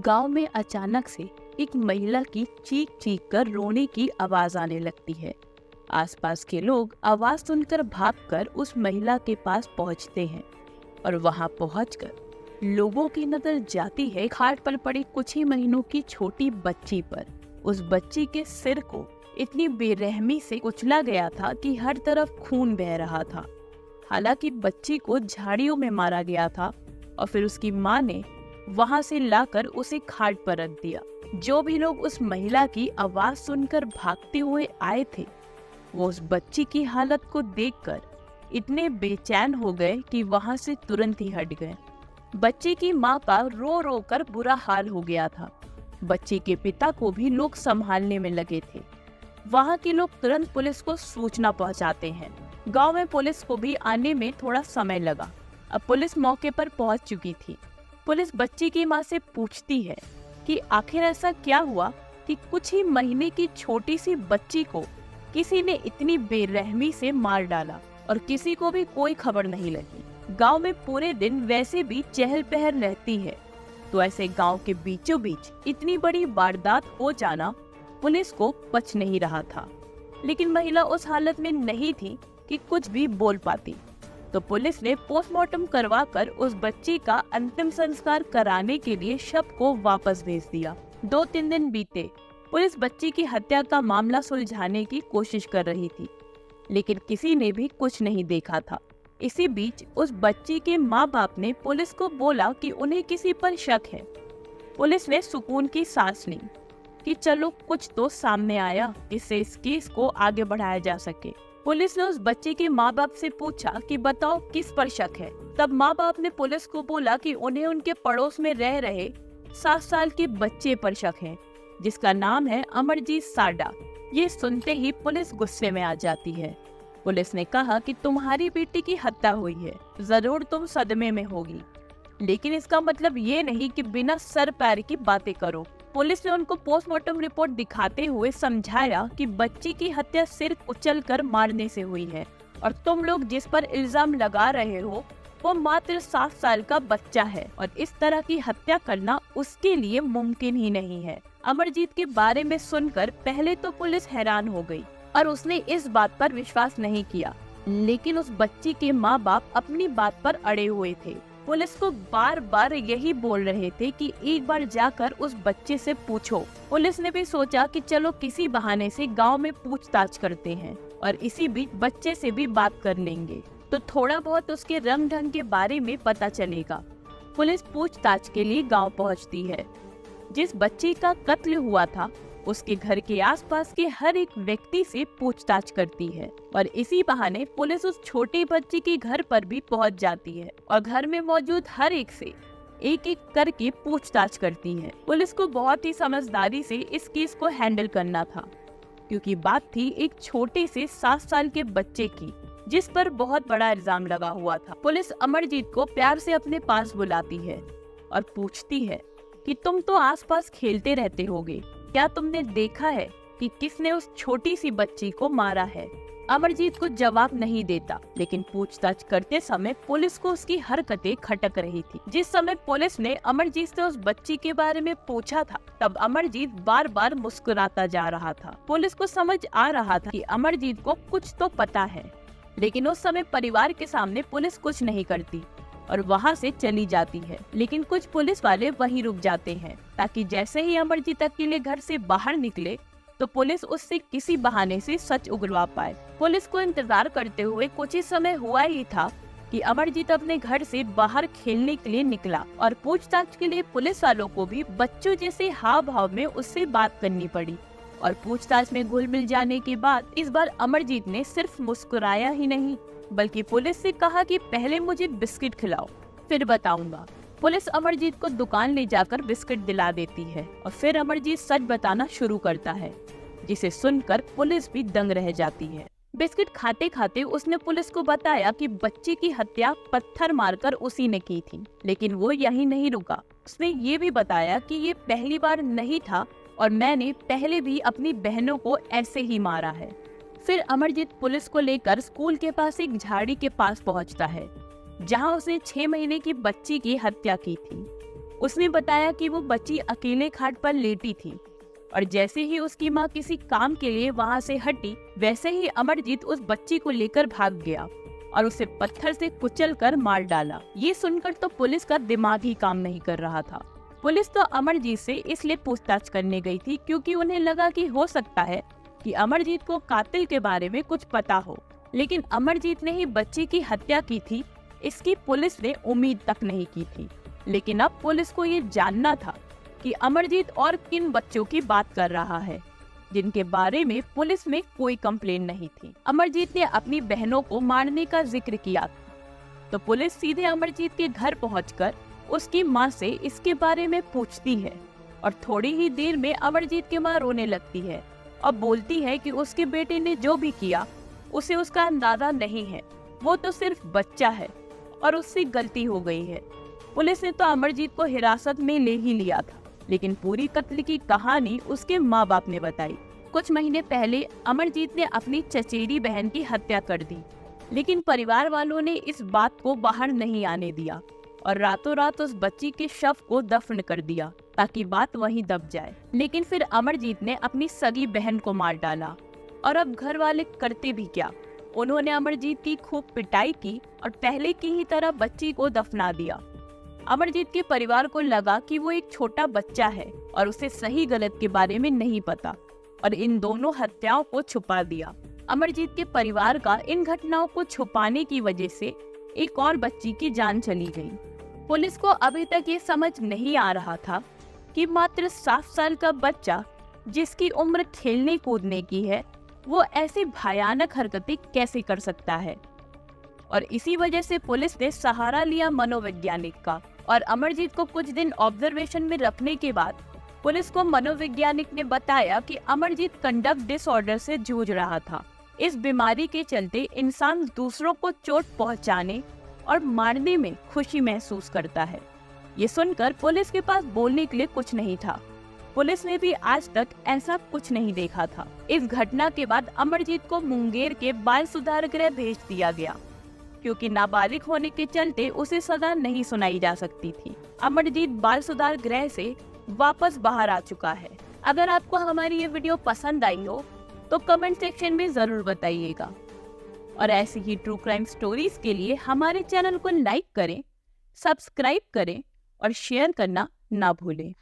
गांव में अचानक से एक महिला की चीख चीख कर रोने की आवाज आने लगती है। आसपास के लोग आवाज सुनकर भागकर उस महिला के पास पहुंचते हैं और वहां पहुंचकर लोगों की नजर जाती है खाट पर पड़ी कुछ ही महीनों की छोटी बच्ची पर। उस बच्ची के सिर को इतनी बेरहमी से कुचला गया था कि हर तरफ खून बह रहा था। हालांकि बच्ची को झाड़ियों में मारा गया था और फिर उसकी माँ ने वहां से लाकर उसे खाट पर रख दिया। जो भी लोग उस महिला की आवाज सुनकर भागते हुए आए थे, वो उस बच्ची की हालत को देखकर इतने बेचैन हो गए कि वहां से तुरंत ही हट गए। बच्ची की माँ का रो रो कर बुरा हाल हो गया था। बच्ची के पिता को भी लोग संभालने में लगे थे। वहां के लोग तुरंत पुलिस को सूचना पहुंचाते हैं। गांव में पुलिस को भी आने में थोड़ा समय लगा। अब पुलिस मौके पर पहुंच चुकी थी। पुलिस बच्ची की मां से पूछती है कि आखिर ऐसा क्या हुआ कि कुछ ही महीने की छोटी सी बच्ची को किसी ने इतनी बेरहमी से मार डाला और किसी को भी कोई खबर नहीं लगी। गांव में पूरे दिन वैसे भी चहल पहल रहती है, तो ऐसे गांव के बीचों बीच इतनी बड़ी वारदात हो जाना पुलिस को पच नहीं रहा था। लेकिन महिला उस हालत में नहीं थी कि कुछ भी बोल पाती, तो पुलिस ने पोस्टमार्टम करवाकर उस बच्ची का अंतिम संस्कार कराने के लिए शव को वापस भेज दिया। 2-3 दिन बीते। पुलिस बच्ची की हत्या का मामला सुलझाने की कोशिश कर रही थी, लेकिन किसी ने भी कुछ नहीं देखा था। इसी बीच उस बच्ची के माँ बाप ने पुलिस को बोला कि उन्हें किसी पर शक है। पुलिस ने सुकून की सांस ली कि चलो कुछ तो सामने आया जिससे इस केस को आगे बढ़ाया जा सके। पुलिस ने उस बच्चे के माँ बाप से पूछा कि बताओ किस पर शक है। तब माँ बाप ने पुलिस को बोला कि उन्हें उनके पड़ोस में रह रहे 7 साल के बच्चे पर शक है, जिसका नाम है अमरजीत साडा। ये सुनते ही पुलिस गुस्से में आ जाती है। पुलिस ने कहा कि तुम्हारी बेटी की हत्या हुई है, जरूर तुम सदमे में होगी, लेकिन इसका मतलब ये नहीं कि बिना सर पैर की बातें करो। पुलिस ने उनको पोस्टमार्टम रिपोर्ट दिखाते हुए समझाया कि बच्ची की हत्या सिर कुचलकर मारने से हुई है और तुम लोग जिस पर इल्जाम लगा रहे हो वो मात्र 7 साल का बच्चा है और इस तरह की हत्या करना उसके लिए मुमकिन ही नहीं है। अमरजीत के बारे में सुनकर पहले तो पुलिस हैरान हो गई और उसने इस बात पर विश्वास नहीं किया, लेकिन उस बच्ची के माँ बाप अपनी बात पर अड़े हुए थे। पुलिस को बार बार यही बोल रहे थे कि एक बार जाकर उस बच्चे से पूछो। पुलिस ने भी सोचा कि चलो किसी बहाने से गांव में पूछताछ करते हैं और इसी बीच बच्चे से भी बात कर लेंगे, तो थोड़ा बहुत उसके रंग ढंग के बारे में पता चलेगा। पुलिस पूछताछ के लिए गांव पहुंचती है। जिस बच्चे का कत्ल हुआ था उसके घर के आसपास के हर एक व्यक्ति से पूछताछ करती है और इसी बहाने पुलिस उस छोटे बच्चे के घर पर भी पहुंच जाती है और घर में मौजूद हर एक से एक एक करके पूछताछ करती है। पुलिस को बहुत ही समझदारी से इस केस को हैंडल करना था, क्योंकि बात थी एक छोटे से 7 साल के बच्चे की जिस पर बहुत बड़ा इल्जाम लगा हुआ था। पुलिस अमरजीत को प्यार से अपने पास बुलाती है और पूछती है कि तुम तो आसपास खेलते रहते होगे, क्या तुमने देखा है कि किसने उस छोटी सी बच्ची को मारा है? अमरजीत कुछ जवाब नहीं देता, लेकिन पूछताछ करते समय पुलिस को उसकी हरकतें खटक रही थी। जिस समय पुलिस ने अमरजीत से उस बच्ची के बारे में पूछा था, तब अमरजीत बार बार मुस्कुराता जा रहा था। पुलिस को समझ आ रहा था कि अमरजीत को कुछ तो पता है, लेकिन उस समय परिवार के सामने पुलिस कुछ नहीं करती और वहां से चली जाती है। लेकिन कुछ पुलिस वाले वहीं रुक जाते हैं ताकि जैसे ही अमरजीत अकेले घर से बाहर निकले तो पुलिस उससे किसी बहाने से सच उगलवा पाए। पुलिस को इंतजार करते हुए कुछ ही समय हुआ ही था कि अमरजीत अपने घर से बाहर खेलने के लिए निकला और पूछताछ के लिए पुलिस वालों को भी बच्चों जैसे हाव भाव में उससे बात करनी पड़ी। और पूछताछ में घुल मिल जाने के बाद इस बार अमरजीत ने सिर्फ मुस्कुराया ही नहीं, बल्कि पुलिस से कहा कि पहले मुझे बिस्किट खिलाओ, फिर बताऊंगा। पुलिस अमरजीत को दुकान ले जाकर बिस्किट दिला देती है और फिर अमरजीत सच बताना शुरू करता है, जिसे सुनकर पुलिस भी दंग रह जाती है। बिस्किट खाते खाते उसने पुलिस को बताया कि बच्ची की हत्या पत्थर मारकर उसी ने की थी। लेकिन वो यहीं नहीं रुका, उसने ये भी बताया कि ये पहली बार नहीं था और मैंने पहले भी अपनी बहनों को ऐसे ही मारा है। फिर अमरजीत पुलिस को लेकर स्कूल के पास एक झाड़ी के पास पहुंचता है, जहां उसने 6 महीने की बच्ची की हत्या की थी। उसने बताया कि वो बच्ची अकेले खाट पर लेटी थी और जैसे ही उसकी माँ किसी काम के लिए वहाँ से हटी, वैसे ही अमरजीत उस बच्ची को लेकर भाग गया और उसे पत्थर से कुचलकर मार डाला। ये सुनकर तो पुलिस का दिमाग ही काम नहीं कर रहा था। पुलिस तो अमरजीत से इसलिए पूछताछ करने गई थी क्योंकि उन्हें लगा कि हो सकता है कि अमरजीत को कातिल के बारे में कुछ पता हो, लेकिन अमरजीत ने ही बच्ची की हत्या की थी, इसकी पुलिस ने उम्मीद तक नहीं की थी। लेकिन अब पुलिस को ये जानना था कि अमरजीत और किन बच्चों की बात कर रहा है जिनके बारे में पुलिस में कोई कंप्लेन नहीं थी। अमरजीत ने अपनी बहनों को मारने का जिक्र किया तो पुलिस सीधे अमरजीत के घर पहुंचकर उसकी माँ से इसके बारे में पूछती है और थोड़ी ही देर में अमरजीत की माँ रोने लगती है और बोलती है कि उसके बेटे ने जो भी किया उसे उसका अंदाजा नहीं है, वो तो सिर्फ बच्चा है और उससे गलती हो गई है। पुलिस ने तो अमरजीत को हिरासत में ले ही लिया था, लेकिन पूरी कत्ल की कहानी उसके माँ बाप ने बताई। कुछ महीने पहले अमरजीत ने अपनी चचेरी बहन की हत्या कर दी, लेकिन परिवार वालों ने इस बात को बाहर नहीं आने दिया और रातों रात उस बच्ची के शव को दफन कर दिया ताकि बात वहीं दब जाए। लेकिन फिर अमरजीत ने अपनी सगी बहन को मार डाला और अब घर वाले करते भी क्या, उन्होंने अमरजीत की खूब पिटाई की और पहले की ही तरह बच्ची को दफना दिया। अमरजीत के परिवार को लगा कि वो एक छोटा बच्चा है और उसे सही गलत के बारे में नहीं पता और इन दोनों हत्याओं को छुपा दिया। अमरजीत के परिवार का इन घटनाओं को छुपाने की वजह से एक और बच्ची की जान चली गई। पुलिस को अभी तक ये समझ नहीं आ रहा था कि मात्र 7 साल का बच्चा जिसकी उम्र खेलने कूदने की है वो ऐसी भयानक हरकतें कैसे कर सकता है। और इसी वजह से पुलिस ने सहारा लिया मनोवैज्ञानिक का और अमरजीत को कुछ दिन ऑब्जर्वेशन में रखने के बाद पुलिस को मनोवैज्ञानिक ने बताया कि अमरजीत कंडक्ट डिसऑर्डर से जूझ रहा था। इस बीमारी के चलते इंसान दूसरों को चोट पहुंचाने और मारने में खुशी महसूस करता है। ये सुनकर पुलिस के पास बोलने के लिए कुछ नहीं था। पुलिस ने भी आज तक ऐसा कुछ नहीं देखा था। इस घटना के बाद अमरजीत को मुंगेर के बाल सुधार गृह भेज दिया गया क्योंकि नाबालिग होने के चलते उसे सजा नहीं सुनाई जा सकती थी। अमरजीत बाल सुधार गृह से वापस बाहर आ चुका है। अगर आपको हमारी ये वीडियो पसंद आई हो तो कमेंट सेक्शन में जरूर बताइएगा और ऐसी ही ट्रू क्राइम स्टोरीज के लिए हमारे चैनल को लाइक करें, सब्सक्राइब करें और शेयर करना ना भूलें।